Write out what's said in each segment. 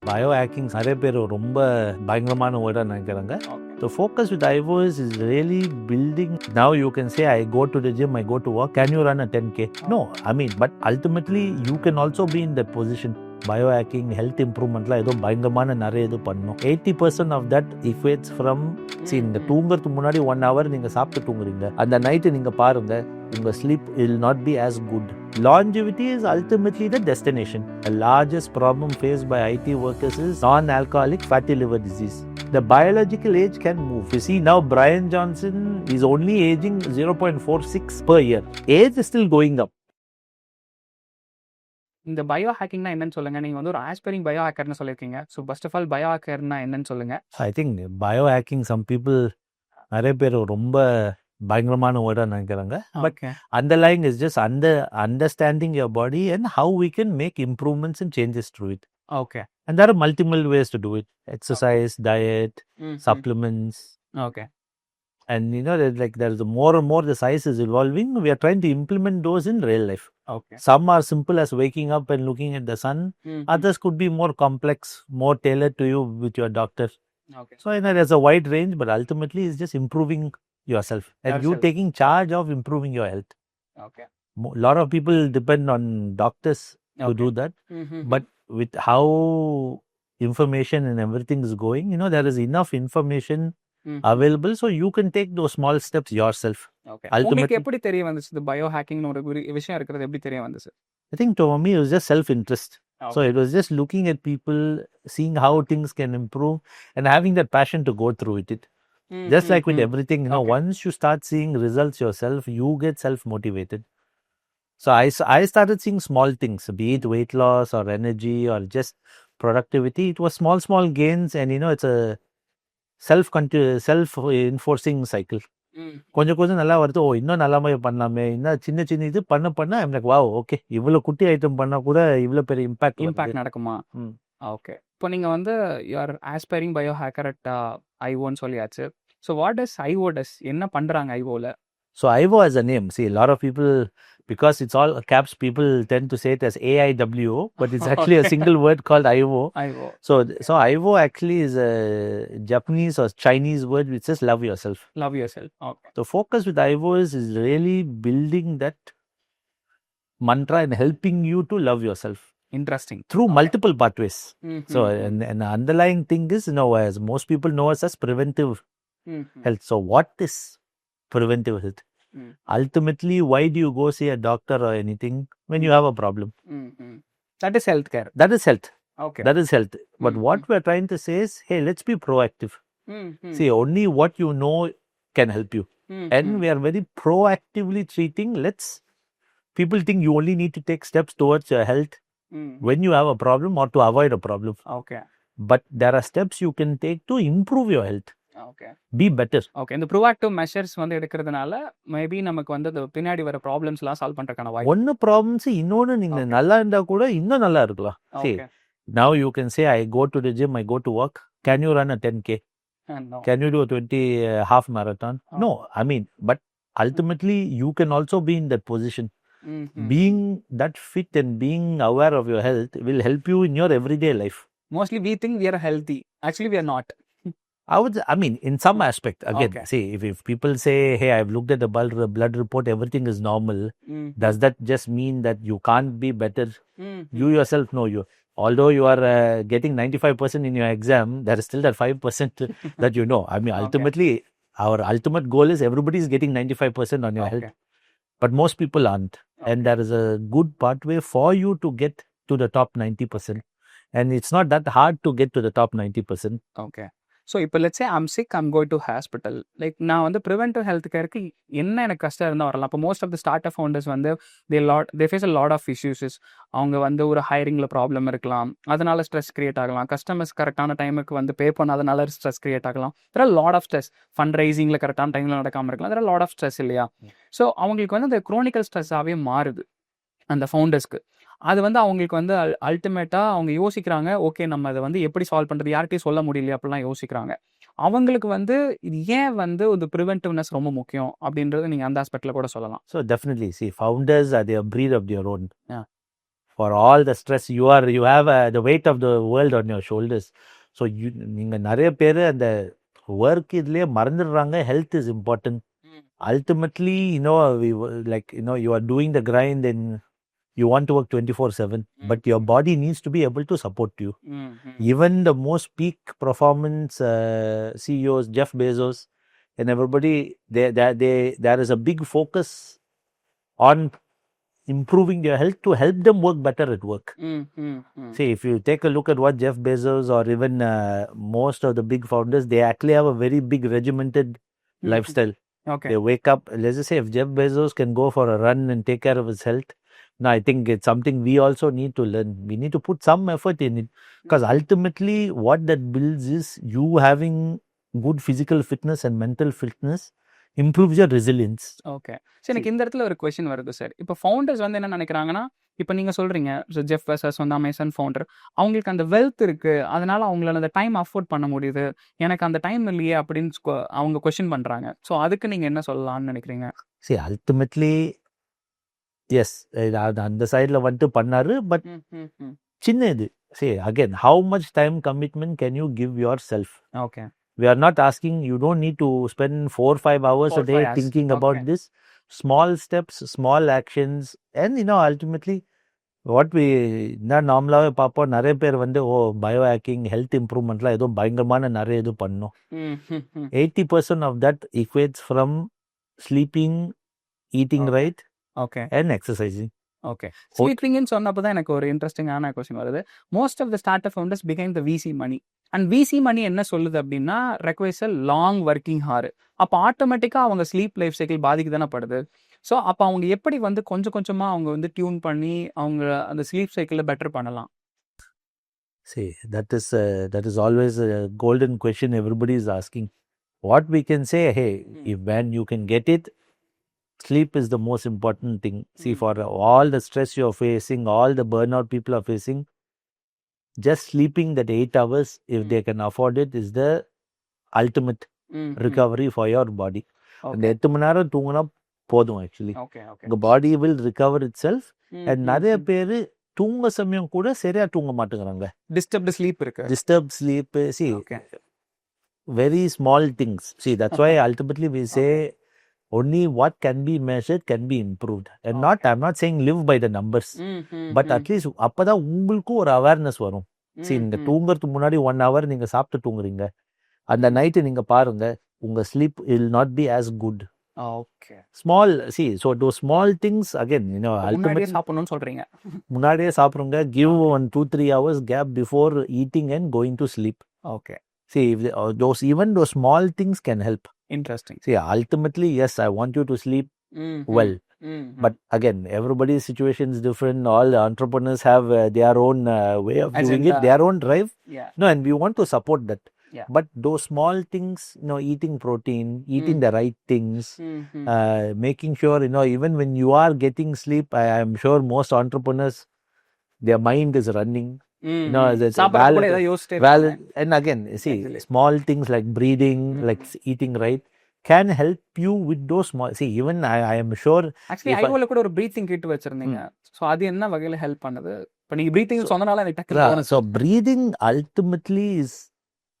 BioHacking நிறைய பேர் ரொம்ப பயங்கரமான வேர்டாக நினைக்கிறாங்க. The focus with Aiwo is really building. Now you can say, I go to the gym, I go to work. Can you run a 10K? No, I mean, but ultimately you can also be in that position. BioHacking, health improvement, ஏதோ பயங்கரமான நிறைய இது பண்ணணும். 80% of that equates from, see, இந்த தூங்குறதுக்கு முன்னாடி 1 hour நீங்கள் சாப்பிட்டு தூங்குறீங்க. அந்த நைட்டு நீங்கள் பாருங்க, உங்கள் sleep will not be as good. Longevity is ultimately the destination. The largest problem faced by IT workers is non-alcoholic fatty liver disease. The biological age can move. You see, now Brian Johnson is only aging 0.46 per year. Age is still going up. இந்த bio ஹேக்கிங்னா என்னன்னு சொல்லுங்க. நீங்க வந்து ஒரு aspiring bio ஹேக்கர்னு சொல்லியிருக்கீங்க. So first of all bio ஹேக்கர்னா என்னன்னு சொல்லுங்க. I think BioHacking, some people, நிறைய பேர் ரொம்ப பயங்கரமான வேர்டாக நினைக்கிறாங்க. But underlying is just understanding your body and how we can make improvements and changes through it. Okay. And there are multiple ways to do it. Exercise, diet, supplements. Okay. And you know, there's more and more the science is evolving. We are trying to implement those in real life. Okay. Some are simple as waking up and looking at the sun. Others could be more complex, more tailored to you with your doctor. Okay. So, you know, there's a wide range, but ultimately it's just improving yourself. And you taking charge of improving your health. Okay. A lot of people depend on doctors to do that. But with how information and everything is going, you know, there is enough information available, so you can take those small steps yourself. Okay. உங்களுக்கு எப்படி தெரிய வந்துச்சு இந்த bio ஹேக்கிங்னு ஒரு விஷயம் இருக்கிறது எப்படி தெரிய வந்துச்சு? I think to me it was just self-interest. Okay. So it was just looking at people, seeing how things can improve and having that passion to go through with it. Just like with everything, you know, once you start seeing results yourself, you get self-motivated. So I started seeing small things, be it weight loss or energy or just productivity. It was small gains, and you know, it's a self-enforcing cycle. கொஞ்சம் நல்லா வருது, ஓ இன்னும் நல்லாமே பண்ணலாமே, இன்னும் சின்ன இது பண்ண I'm like wow, okay, இவ்வளோ குட்டி ஐட்டம் பண்ணால் கூட இவ்வளோ பெரிய இம்பாக்ட் நடக்குமா? ஓகே. இப்போ நீங்கள் வந்து you're aspiring bio hacker at ஐவோன்னு சொல்லியாச்சு. So what does Aiwo does, என்ன பண்ணுறாங்க ஐவோவில்? So Aiwo as a name, see, a lot of people, because it's all caps, people tend to say it as AIWO, but it's actually a single word called Aiwo. Aiwo. So Aiwo actually is a Japanese or Chinese word which says love yourself. Love yourself. Okay. The focus with Aiwo is really building that mantra and helping you to love yourself. Interesting. Through multiple pathways. So and the underlying thing is, you know, as most people know us as preventive health. So what is preventive health? Ultimately, why do you go see a doctor or anything when you have a problem? That is healthcare. That is health. Okay. That is health. But what we are trying to say is, hey, let's be proactive. See, only what you know can help you. And we are very proactively treating. People think you only need to take steps towards your health when you have a problem or to avoid a problem. Okay. But there are steps you can take to improve your health. Okay. Be better. Okay. இந்த proactive measures வந்து எடுக்கிறதுனால maybe நமக்கு வந்து அந்த பின்னாடி வர ப்ராப்ளம்ஸ்லாம் solve பண்றதுக்கான வாய்ப்பு. ஒன்னு ப்ராப்ளம்ஸ் இன்னொன்னு நீங்க நல்லா இருந்தா கூட இன்னும் நல்லா இருக்கலாம். See, now you can say, I go to the gym, I go to work. Can you run a 10K? No. Can you do a 20 half marathon? No. I mean, but ultimately you can also be in that position. Being that fit and being aware of your health will help you in your everyday life. Mostly we think we are healthy. Actually we are not. I mean, in some aspect, again, see, if people say, hey, I've looked at the blood report, everything is normal, does that just mean that you can't be better? You yourself know although you are getting 95% in your exam, there is still that 5% that you know. I mean, ultimately, our ultimate goal is everybody is getting 95% on your health, but most people aren't. And there is a good pathway for you to get to the top 90%. And it's not that hard to get to the top 90%. Okay. So இப்போ let's say I'm sick, I'm going to hospital. Like நான் வந்து preventive health கேருக்கு என்ன எனக்கு கஷ்டம் இருந்தால் வரலாம். இப்போ most of the start up founders வந்து they face a lot of issues. அவங்க வந்து ஒரு ஹைரிங்கில் ப்ராப்ளம் இருக்கலாம், அதனால ஸ்ட்ரெஸ் கிரியேட் ஆகலாம். கஸ்டமர்ஸ் கரெக்டான டைமுக்கு வந்து பே பண்ணாதனால ஸ்ட்ரெஸ் கிரியேட் ஆகலாம். There are lot of stress. Fund ரைசிங்கில் கரெக்டான டைமில் நடக்காமல் இருக்கலாம். There are lot of stress இல்லையா? ஸோ அவங்களுக்கு வந்து அந்த குரோனிக்கல் ஸ்ட்ரெஸ்ஸாகவே மாறுது அந்த ஃபவுண்டர்ஸ்க்கு. அது வந்து அவங்களுக்கு வந்து அல்டிமேட்டாக அவங்க யோசிக்கிறாங்க, ஓகே நம்ம அதை வந்து எப்படி சால்வ் பண்ணுறது, யார்கிட்டையும் சொல்ல முடியலையே அப்படிலாம் யோசிக்கிறாங்க. அவங்களுக்கு வந்து இது ஏன் வந்து ஒரு ப்ரிவென்டிவ்னஸ் ரொம்ப முக்கியம் அப்படின்றது நீங்கள் அந்த ஆஸ்பெக்டில் கூட சொல்லலாம். So definitely, see, founders are the breed of their own. for all the stress you have the weight of the world on your shoulders. So நீங்க நிறைய பேர் அந்த ஒர்க் இதுலயே மறந்துடுறாங்க. Health is important. Ultimately, you are doing the grind and you want to work 24/7, but your body needs to be able to support you. Even the most peak performance CEOs, Jeff Bezos and everybody, there is a big focus on improving their health to help them work better at work. See, if you take a look at what Jeff Bezos or even most of the big founders, they actually have a very big regimented lifestyle. Okay. They wake up, let's just say if Jeff Bezos can go for a run and take care of his health, now I think it's something we also need to learn. We need to put some effort in it, because ultimately what that builds is you having good physical fitness and mental fitness improves your resilience. Okay. சரி, எனக்கு இந்த இடத்துல ஒரு question வருது sir. இப்போ founders வந்து என்ன நினைக்கிறாங்கன்னா, இப்போ நீங்க சொல்றீங்க ஜெஃப் பெசோஸ் வந்து அமேசான் ஃபவுண்டர், அவங்களுக்கு அந்த வெல்த் இருக்கு, அதனால அவங்களால அந்த டைம் அஃபோர்ட் பண்ண முடியுது, எனக்கு அந்த டைம் இல்லையே அப்படின்னு அவங்க கொஸ்டின் பண்றாங்க. ஸோ அதுக்கு நீங்க என்ன சொல்லலாம்னு நினைக்கிறீங்க? See, ultimately yes, அந்த சைடில் வந்துட்டு பண்ணாரு. பட் சின்ன இது. See, again, how much time commitment can you give yourself? Okay. We are not asking, you don't need to spend 4-5 hours a day thinking about this. Small steps, small actions, and ultimately what we நார்மலாகவே பார்ப்போம், நிறைய பேர் வந்து பயோஹேக்கிங் health இம்ப்ரூவ்மெண்ட்லாம் ஏதோ பயங்கரமான நிறைய இது பண்ணோம். 80% of that equates from sleeping, eating right, and exercising. Okay. ஸ்லீப்பிங்னு சொன்னப்போ தான் எனக்கு ஒரு இன்ட்ரெஸ்டிங்கான கொஸ்டின் வருது. Most of the start up founders become the VC money. And VC money என்ன சொல்லுது அப்படின்னா, requires a long working hour. அப்போ ஆட்டோமேட்டிக்காக அவங்க ஸ்லீப் லைஃப் சைக்கிள் பாதிக்கு தானே படுது. ஸோ அப்போ அவங்க எப்படி வந்து கொஞ்சம் கொஞ்சமாக அவங்க வந்து டியூன் பண்ணி அவங்க அந்த ஸ்லீப் சைக்கிளில் பெட்டர் பண்ணலாம்? See, that is always a golden question everybody is asking. What we can say, hey, when you can get it, sleep is the most important thing. See, for all the stress you're facing, all the burnout people are facing, just sleeping that 8 hours, if they can afford it, is the ultimate recovery for your body. And 8 மணி நேரம் தூங்கினா போதும். Actually, the body will recover itself. And நிறைய பேரு தூங்க சமயம் கூட சரியா தூங்க மாட்டேங்கிறாங்க. டிஸ்டர்ப்டு ஸ்லீப் இருக்கு. Disturbed sleep. See, very small things. See, that's why ultimately we say only what can be measured can be improved. And I'm not saying live by the numbers, but at least அப்பதான் உங்களுக்கும் ஒரு awareness வரும். See, நீங்க தூங்குறதுக்கு முன்னாடி 1 hour நீங்க சாப்பிட்டு தூங்குறீங்க, அந்த நைட்டு நீங்க பாருங்க, உங்க sleep will not be as good. Okay. Small, see, so those small things again, முன்னாடியே சாப்பிடணும்னு சொல்றீங்க. முன்னாடியே சாப்பிடுங்க. Give 1-2-3 hours gap before eating and going to sleep. Okay. See, even those small things can help. Interesting. See, ultimately, yes, I want you to sleep well. But again, everybody's situation is different. All the entrepreneurs have their own way of doing it, their own drive. Yeah. No, and we want to support that. Yeah. But those small things, eating protein, eating the right things, making sure, even when you are getting sleep, I am sure most entrepreneurs, their mind is running. Valid. And again, see, small things like breathing, like eating right, can help you with those small. See, even I am sure. Actually, Aiwo கூட ஒரு breathing kit வச்சிருந்தீங்க. So அது என்ன வகையில help பண்ணுது? இப்போ நீங்க breathing சொன்னனால எனக்கு டக்குனு தோணுது. So breathing ultimately is,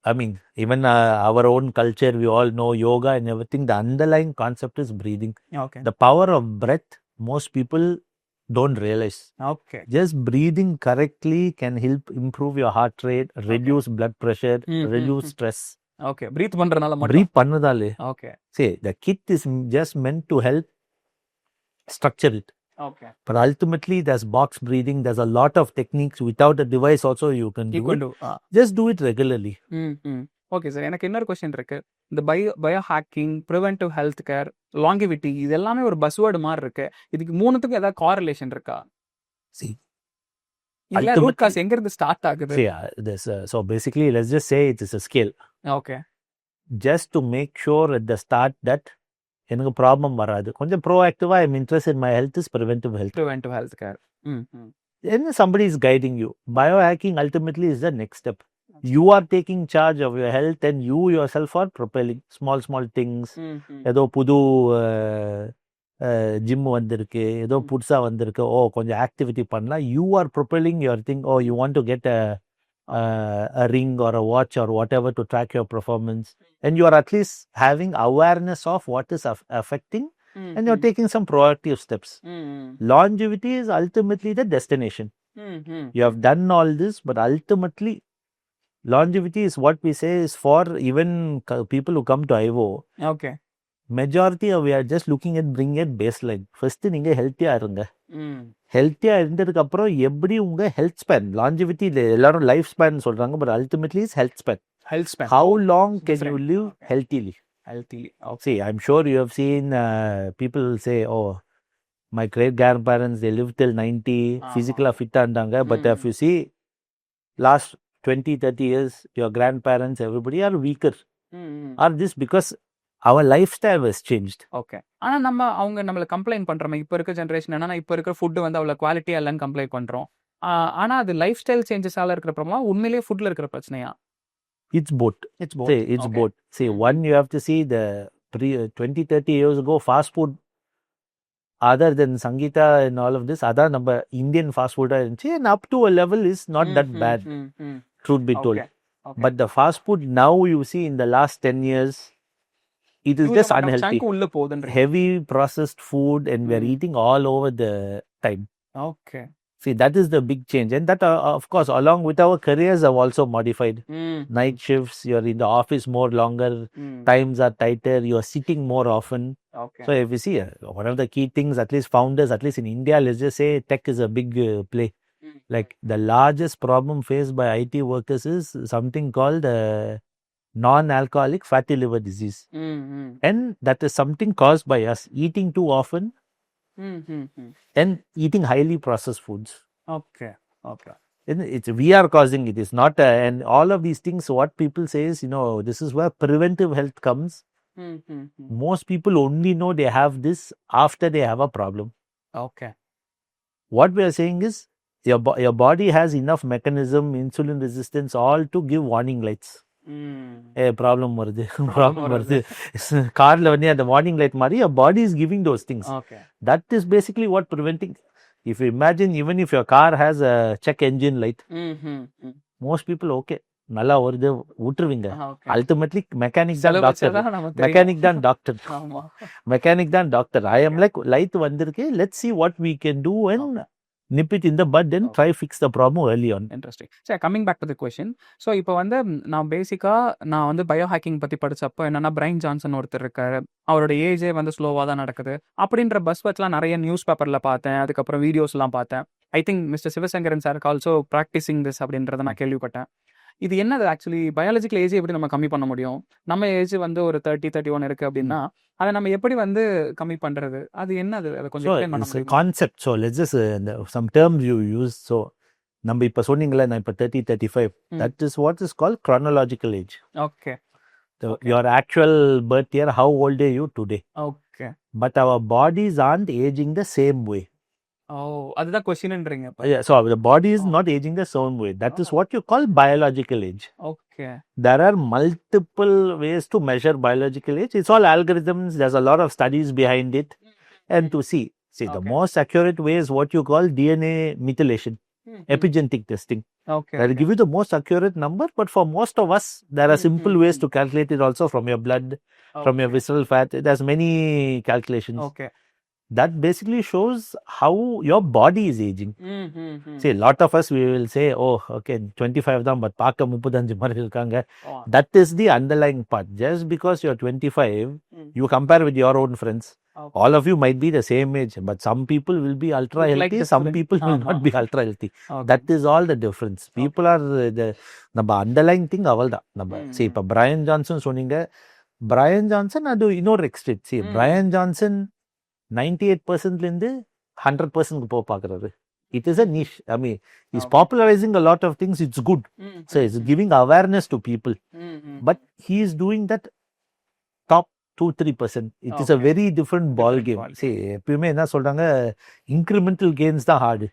I mean, even our own culture, we all know yoga and everything. The underlying concept is breathing. Okay. The power of breath, most people don't realize. Okay. Just breathing correctly can help improve your heart rate, reduce blood pressure, reduce stress. Okay. Breathe பண்றனால மட்டும். Breathe பண்ணதாலே. Okay. See, the kit is just meant to help structure it. Okay. But ultimately, there's box breathing. There's a lot of techniques. Without a device also, you can do it. Just do it regularly. Okay sir, எனக்கு இன்னொரு question இருக்கு. இந்த பயோஹேக்கிங், preventive health care, longevity, இது எல்லாமே ஒரு பஸ்வேர்டு மாதிரி இருக்கு. இதுக்கு மூணுத்துக்கும் ஏதாவது காரிலேஷன் இருக்கா? See, இல்ல ரூட் காஸ் எங்க இருந்து ஸ்டார்ட் ஆகுது? So basically, let's just say it is a scale. Okay. Just to make sure at the start that எனக்கு ப்ராப்ளம் வராது, கொஞ்சம் ப்ரோஆக்டிவா I am interested my health is preventive health care. Then somebody is guiding you. Biohacking ultimately is the next step. You are taking charge of your health and you yourself are propelling small things. ஏதோ புது gym வந்திருக்கு, ஏதோ புதுசாக வந்திருக்கு, ஓ கொஞ்சம் activity பண்ணலாம், you are propelling your thing, oh you want to get a ring or a watch or whatever to track your performance, and you are at least having awareness of what is affecting, and you're taking some proactive steps. Longevity is ultimately the destination. You have done all this, but ultimately longevity is what we say is for even people who come to Aiwo. Okay. Majority we are just looking at bringing it baseline. First நீங்க ஹெல்த்தியா இருங்க. ஹெல்த்தியா இருந்ததுக்கு அப்புறம் எப்படி உங்க health span, லான்ஜிவிட்டி எல்லாரும் life span சொல்றாங்க, but ultimately is health span. How long can you live healthily? Okay. See, I'm sure you have seen people say, oh, my great grandparents they lived till 90, physically fit இருந்தாங்க, but if you see last 20-30 years, your grandparents everybody are weaker. Are this because our lifestyle has changed? Okay. ஆனா அவங்க நம்மள complaint பண்றோம். இப்போ இருக்க generation என்னன்னா, இப்போ இருக்க ஃபுட் வந்து அவ்வளவு குவாலிட்டியா இல்லன்னு கம்ப்ளைண்ட் பண்றோம். ஆனா அது லைஃப் ஸ்டைல் சேஞ்சஸால இருக்கிற ப்ராப்ளமா, உண்மையிலேயே ஃபுட்ல இருக்கிற பிரச்சனையா? It's both. See, it's both. See, one you have to see the 20-30 years ago fast food, other than Sangeeta and all of this, other number Indian fast food இருந்துச்சு, and up to a level is not that bad, truth be told. But the fast food now you see in the last 10 years, it is just unhealthy. Heavy processed food, and we are eating all over the time. Okay. See, that is the big change, and that of course along with our careers have also modified. Night shifts, you're in the office more longer, times are tighter, you're sitting more often. Okay. So if you see one of the key things, at least founders, at least in India, let's just say tech is a big play. Like the largest problem faced by IT workers is something called non-alcoholic fatty liver disease. And that is something caused by us eating too often and eating highly processed foods. Okay. We are causing it. It's not, and all of these things, what people say is, this is where preventive health comes. Most people only know they have this after they have a problem. Okay. What we are saying is, your body has enough mechanism, insulin resistance, all to give warning lights. Problem வருது. கார்ல வந்து அந்த warning light மாதிரி your body is giving those things. Okay. That is basically what preventing. If you imagine, even if your car has a check engine light, most people okay, நல்லா வருது விட்டுருவீங்க. Ultimately mechanic தான் doctor. I am like light வந்திருக்கு, let's see what we can do and nip it in the bud and try fix the problem early on. Interesting. So coming back to the question, so இப்போ வந்து நான் வந்து பயோஹேக்கிங் பத்தி படிச்சப்போ என்னன்னா, brain Johnson ஒருத்தர் இருக்காரு, அவரோட ஏஜே வந்து ஸ்லோவா தான் நடக்குது அப்படின்ற பஸ்வெட்லாம் நிறைய நியூஸ் பேப்பர்ல பார்த்தேன், அதுக்கப்புறம் வீடியோஸ்லாம் பார்த்தேன். ஐ திங்க் மிஸ்டர் சிவசங்கரன் சாருக்கு ஆல்சோ ப்ராக்டிசிங் திஸ் அப்படின்றத நான் கேள்விப்பட்டேன். இது என்னது ஆக்சுவலி பயாலஜிக்கல் ஏஜ் எப்படி நம்ம கம்மி பண்ண முடியும்? நம்ம ஏஜ் வந்து ஒரு 30-31 இருக்கு அப்படின்னா, அதை நம்ம எப்படி வந்து கம்மி பண்றது? அது என்னது? அதை கொஞ்சம் எக்ஸ்பிளைன் பண்ண முடியுமா? Concept. So let's just some terms you use. So நம்ம இப்போ சொன்னீங்களே, நான் இப்போ 30-35, that is what is called chronological age. Okay. Your actual birth year, how old are you today? Okay. But our bodies aren't aging the same way. அதுதான் क्वेश्चनன்றீங்க. Yeah, so the body is not aging the same way. That is what you call biological age. Okay. There are multiple ways to measure biological age. It's all algorithms. There's a lot of studies behind it. And to see the most accurate way is what you call DNA methylation, epigenetic testing. Okay. That will give you the most accurate number. But for most of us, there are simple ways to calculate it also, from your blood, from your visceral fat. There's many calculations. Okay. That basically shows how your body is aging. See, a lot of us, we will say, oh, okay, 25 தான், but பார்க்க 35 மாதிரி இருக்காங்க. That is the underlying part. Just because you're 25, you compare with your own friends. Okay. All of you might be the same age, but some people will be ultra healthy, some people will not be ultra healthy. Okay. That is all the difference. People are நம்ம underlying thing அவள்தான். நம்ம see, இப்போ Brian Johnson சொன்னீங்க, Brian Johnson அது இன்னொரு எக்ஸ்ட்ரீட். See, Brian Johnson 98% இருந்து 100% போக பார்க்குறாரு. It is a niche. I mean, he's popularizing a lot of things. It's good. So it's giving awareness to people. But he is doing that top 2-3%. It is a very different ball game. See, எப்பயுமே என்ன சொல்றாங்க, incremental gains தான் hard.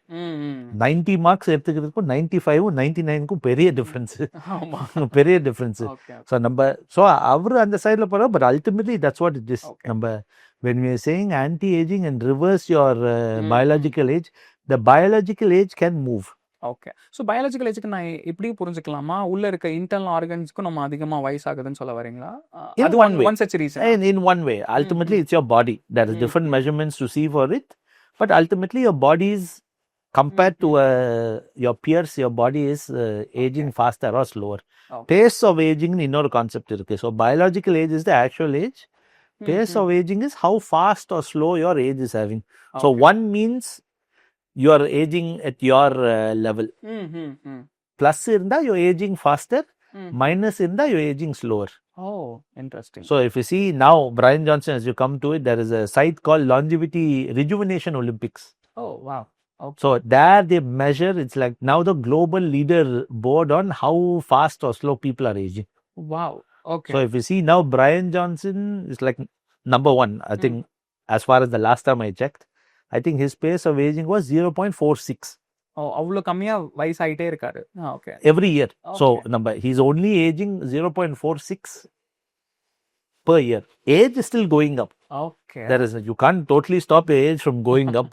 90 marks எடுத்துக்கிறதுக்கும் 95ம் 99க்கும் பெரிய difference. பெரிய difference. So நம்ம அவர் அந்த சைடில் போகிறோம். But ultimately that's what it is. நம்ம when we are saying anti-aging and reverse your biological age, the biological age can move. Okay. So biological ஏஜுக்கு நான் எப்படி புரிஞ்சுக்கலாமா? உள்ள இருக்க இன்டர்னல் ஆர்கன்ஸ்க்கும் நம்ம அதிகமா வயசாகுதுன்னு சொல்ல வரீங்களா? In அது one way. One such reason. And in one way, ultimately it's your body. There is different measurements to see for it, but ultimately your body is compared to your peers, your body is aging faster or slower. Pace of aging இன்னொரு concept இருக்கு. So biological age is the actual age. Pace of aging is how fast or slow your age is having. So one means you are aging at your level. Plus இருந்தா you're aging faster. Minus இருந்தா you're aging slower. Oh, interesting. So if you see now, Brian Johnson, as you come to it, there is a site called Longevity Rejuvenation Olympics. Oh, wow. Okay. So there they measure, it's like now the global leader board on how fast or slow people are aging. Wow. Okay. So if you see now, Brian Johnson is like number one, I think, as far as the last time I checked. I think his pace of aging was 0.46. Oh, அவ்வளோ கம்மியா வயசாயிட்டே இருக்காரு. Okay. Every year. So he's only aging 0.46 per year. Age is still going up. Okay. You can't totally stop your age from going up,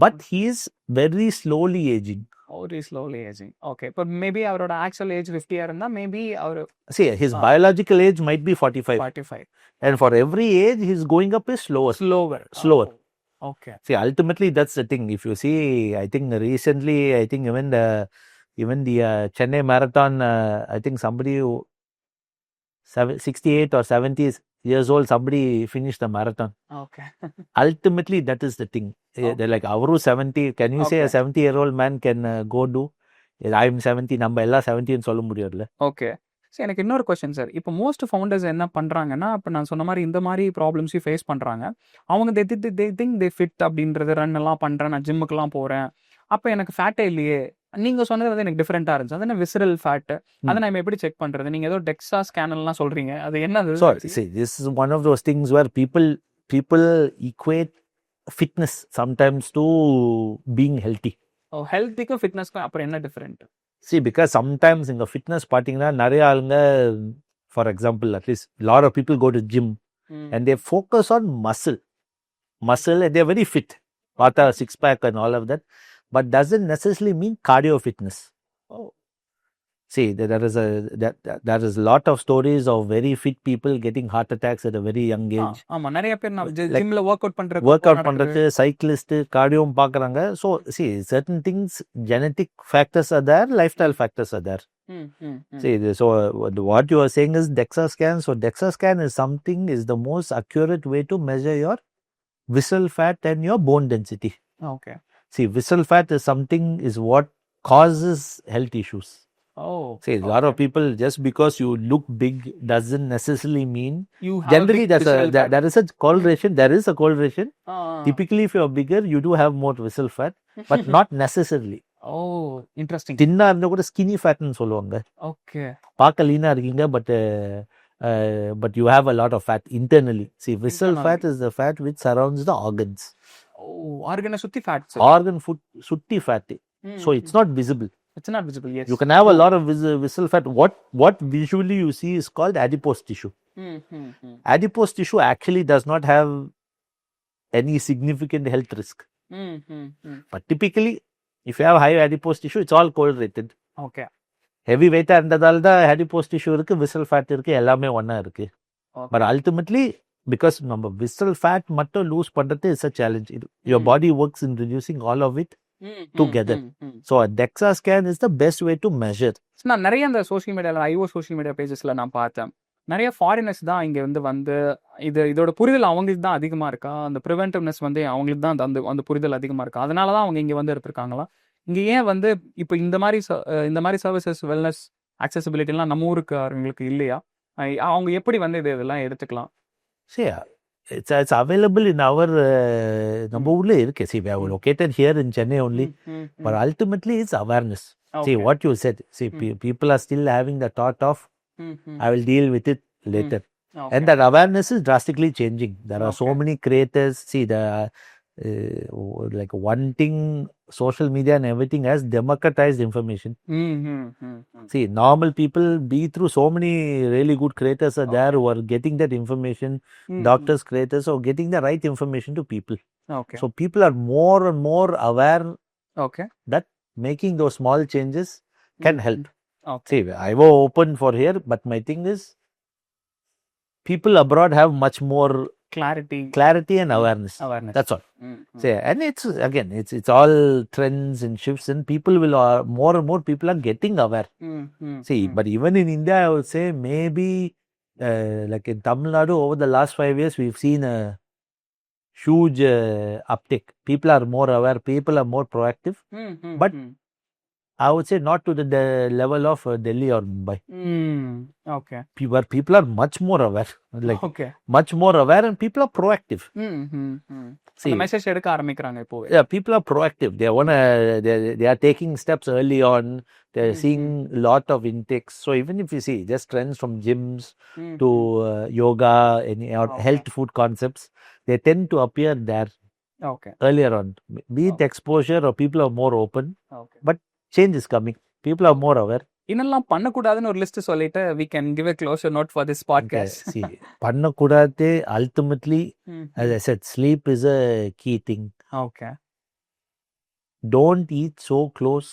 but he is very slowly aging. Very slowly aging. Okay. But maybe அவரோட actual age 50 இருந்தா maybe our see his biological age might be 45. 45. And for every age he's going up is slower. Slower. Okay. See, ultimately that's the thing. If you see, I think recently, I think even the Chennai Marathon, I think somebody 68 or 70 years old, somebody finished the marathon. Okay. Ultimately, that is the thing. They're like, avaru 70, can you say a 70-year-old man can go do? I'm 70, நம்ம எல்லாம் 70 ன்னு சொல்ல முடியாதுல்ல. Okay. சரி, எனக்கு இன்னொரு question sir. இப்போ most founders என்ன பண்ணுறாங்கன்னா, இப்போ நான் சொன்ன மாதிரி இந்த மாதிரி ப்ராப்ளம்ஸையும் ஃபேஸ் பண்ணுறாங்க. அவங்க தே திங்க் தே ஃபிட் அப்படின்றது, ரன் எல்லாம் பண்ணுறேன், நான் ஜிம்முக்கெல்லாம் போகிறேன், அப்போ எனக்கு ஃபேட்டே இல்லையே. நீங்கள் சொன்னது வந்து எனக்கு டிஃப்ரெண்ட்டாக இருந்துச்சு. அது என்ன விசரல் ஃபேட்டு, அதை நம்ம எப்படி செக் பண்ணுறது? நீங்கள் ஏதோ டெக்ஸா ஸ்கேனல்லாம் சொல்கிறீங்க, அது என்னது? So, see, this is one of those things where people equate fitness sometimes to being healthy. ஹெல்த்திக்கும் ஃபிட்னஸ்க்கும் அப்புறம் என்ன different? See, because sometimes in the fitness பார்த்தீங்கன்னா நிறைய ஆளுங்க, for example, at least a lot of people go to gym and they focus on muscle and they're very fit, பார்த்தா six pack and all of that, but doesn't necessarily mean cardio fitness. See, there is a lot of stories of very fit people getting heart attacks at a very young age. ஆமா, நிறைய பேர் நான் ஜிம்ல work out பண்றது, cyclist, கார்டியோவும் பார்க்கறாங்க. So see, certain things, genetic factors are there, lifestyle factors are there. See, so what you are saying is DEXA scan. So DEXA scan is the most accurate way to measure your visceral fat and your bone density. Okay. See, visceral fat is what causes health issues. See, a lot of people, just because you look big doesn't necessarily mean you have generally there is a correlation. There is a correlation. Typically, if you are bigger, you do have more visceral fat, but not necessarily. Interesting. தின்னா இருந்தா கூட skinny fat ன்னு சொல்லுவாங்க. Okay. பார்க்க லீனா இருக்கீங்க, but you have a lot of fat internally. See, visceral fat is the fat which surrounds the organs. Organ சுத்தி fat. Organ சுத்தி fat. So it's not visible. It's not visible, yes. You can have a lot of visceral fat. What visually you see is called adipose tissue. Adipose tissue actually does not have any significant health risk. But typically, if you have high adipose tissue, it's all correlated. Okay. Heavy weight இருந்ததால தான் adipose tissue இருக்கு, visceral fat இருக்கு, எல்லாமே ஒண்ணா இருக்கு. But ultimately, because நம்ம visceral fat மட்டும் lose பண்றது is a challenge. Your body works in reducing all of it together. So a DEXA scan is the best way to measure. நான் நிறைய அந்த சோஷியல் மீடியாவில் ஐஓ சோஷியல் மீடியா பேஜஸ்ல நான் பார்த்தேன். நிறைய ஃபாரினர்ஸ் தான் இங்கே வந்து இதோட புரிதல் அவங்களுக்கு தான் அதிகமாக இருக்கா, அந்த ப்ரிவென்டிவ்னஸ் வந்து அவங்களுக்கு தான் அந்த புரிதல் அதிகமாக இருக்கா, அதனால தான் அவங்க இங்கே வந்து இருக்காங்களா? இங்கே ஏன் வந்து இப்போ இந்த மாதிரி சர்வீசஸ், வெல்னஸ், அக்சசிபிலிட்டிலாம் நம்ம ஊருக்கு அவங்களுக்கு இல்லையா? அவங்க எப்படி வந்து இதெல்லாம் எடுத்துக்கலாம்? சரி, it's available in our நம்ம ஊர்ல இருக்கு. See, we are located here in Chennai only, but ultimately it's awareness. See, what you said, people are still having the thought of I will deal with it later. And that awareness is drastically changing. There are so many creators. See, like wanting social media and everything has democratized information. See, normal people be through so many really good creators are there who are getting that information, doctors, creators, or getting the right information to people. Okay. So people are more and more aware Okay. that making those small changes can help. Okay. See, I was open for here, but my thing is people abroad have much more clarity and awareness. That's all. See, and it's again, it's all trends and shifts, and people will more and more people are getting aware. See, but even in India, I would say maybe like in Tamil Nadu over the last 5 years, we've seen a huge uptick. People are more aware. People are more proactive. But I would say not to the level of Delhi or Mumbai. Okay. Where people are much more aware, like much more aware, and people are proactive. See, message எடுக்க ஆரம்பிக்கறாங்க இப்போவே. Yeah, people are proactive. They are taking steps early on. They're seeing a lot of intakes. So even if you see just trends from gyms to yoga or health food concepts, they tend to appear there earlier on. Be it exposure or people are more open. But change is coming. People are more aware. இன்னெல்லாம் பண்ணக்கூடாதுன்னு ஒரு list சொல்லிட்டு we can give a closure note for this podcast. See, பண்ணக்கூடாது ultimately, as I said, sleep is a key thing. Okay. Don't eat so close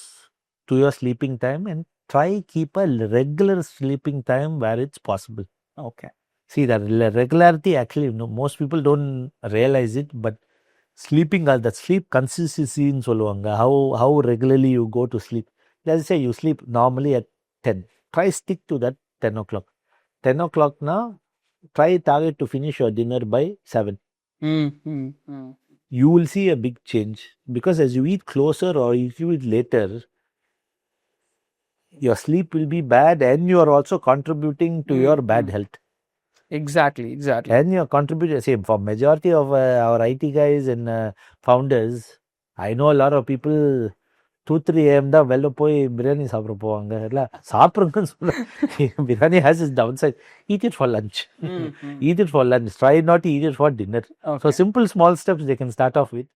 to your sleeping time and try keep a regular sleeping time where it's possible. Okay. See, that regularity actually, most people don't realize it, but sleeping, that sleep consistency in சொல்லுவாங்க, how regularly you go to sleep. Let's say you sleep normally at 10. Try stick to that 10 o'clock. 10 o'clock now, try target to finish your dinner by 7. You will see a big change because as you eat closer or if you eat later, your sleep will be bad and you are also contributing to your bad health. Exactly. And you're contributing, say, for majority of our IT guys and founders, I know a lot of people 2-3 AM தான் வெளில போய் பிரியாணி சாப்பிட போவாங்க. இல்லை சாப்பிடுங்கன்னு சொல்ல biryani has its downside. Eat it for lunch. Eat it for lunch. Try not to eat it for dinner. So simple small steps they can start off with.